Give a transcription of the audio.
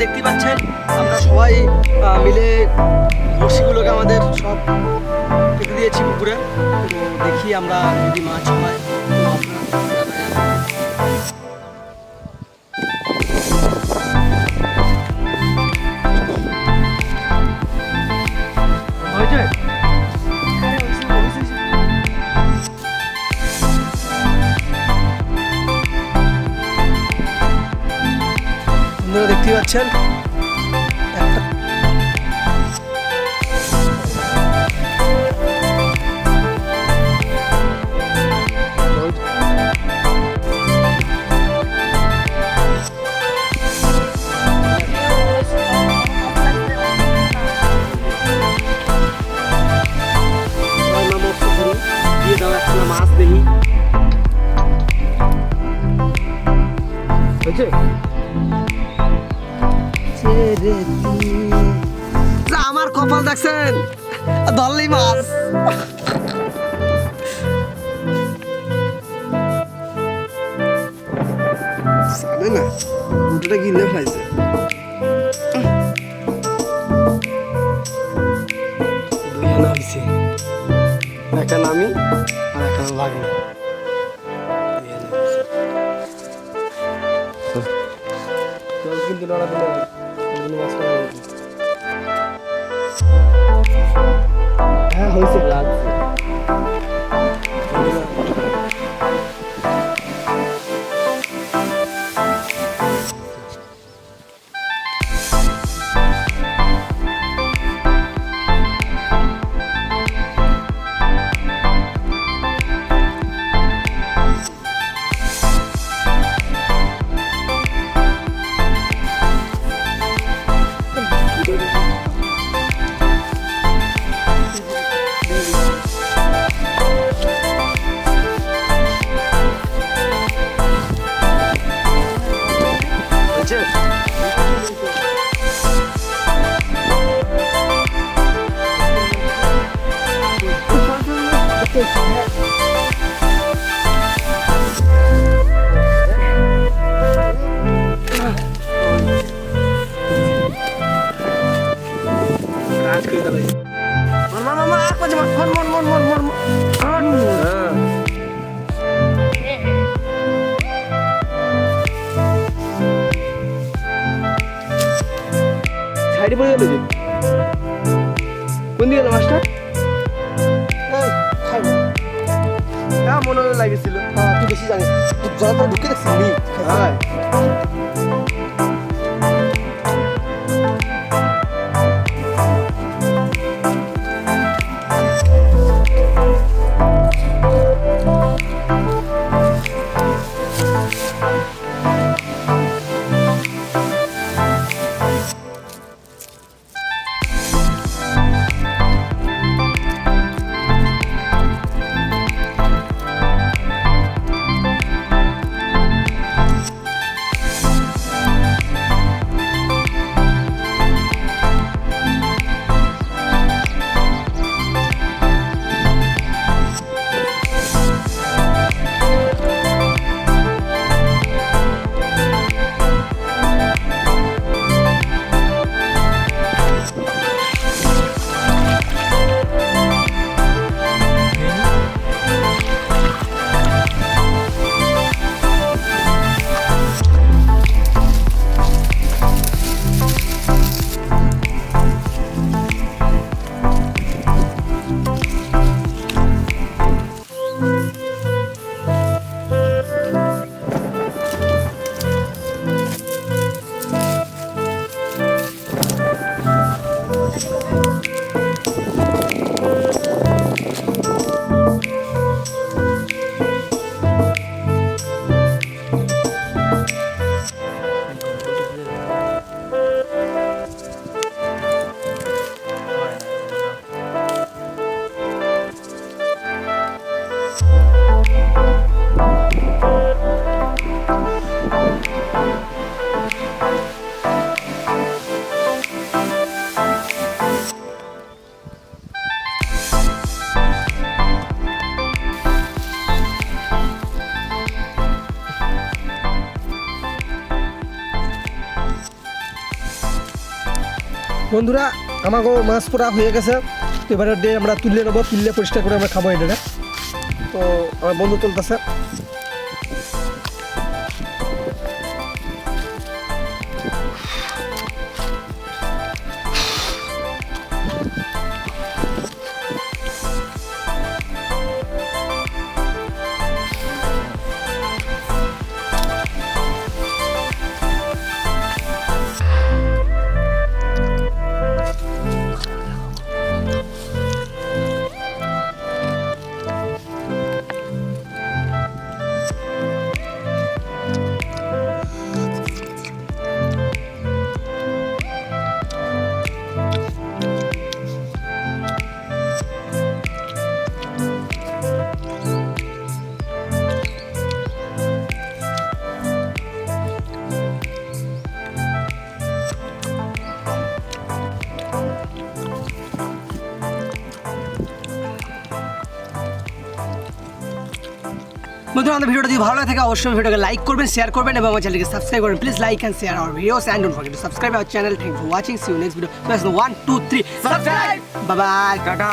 দেখতে পাচ্ছেন আমরা সবাই মিলে বড়শিগুলোকে আমাদের সব পেতে দিয়েছি পুকুরে। তো দেখি আমরা যদি মাছ হয় দেখতে পাচ্ছেন মাছ দেখি আমার কপাল দেখছেন ধরলেই মাছ। না দুটোটা কিনে ফেলাইছে দুই আনা হয়েছে, একটা নামি আর একটা লাগে কিন্তু লড়া দিলে হ্যাঁ হয়েছে লাগছে। সাইডে পড়ে গেল যে কোন দিকে গেল মাছটা? হ্যাঁ মনে হয় লাগেছিল। তুই বেশি জানিস, তুই ঢুকে দেখছিস। বন্ধুরা আমাকেও মাছ পোড়া হয়ে গেছে, তো এবারে আমরা তুলে নেবো, তুললে পরিষ্কার করে আমরা খাবো এটা। তো আমার বন্ধু তুলতেছে। বন্ধুরা আমাদের ভিডিওটা যদি ভালো লাগে থাকে অবশ্যই ভিডিওকে লাইক করবেন, শেয়ার করবেন এবং আমার চ্যানেলকে সাবস্ক্রাইব করবেন। Please like and share our videos and don't forget to subscribe our channel. Thank you for watching, see you next video. 1 2 3 subscribe. Bye bye, tata.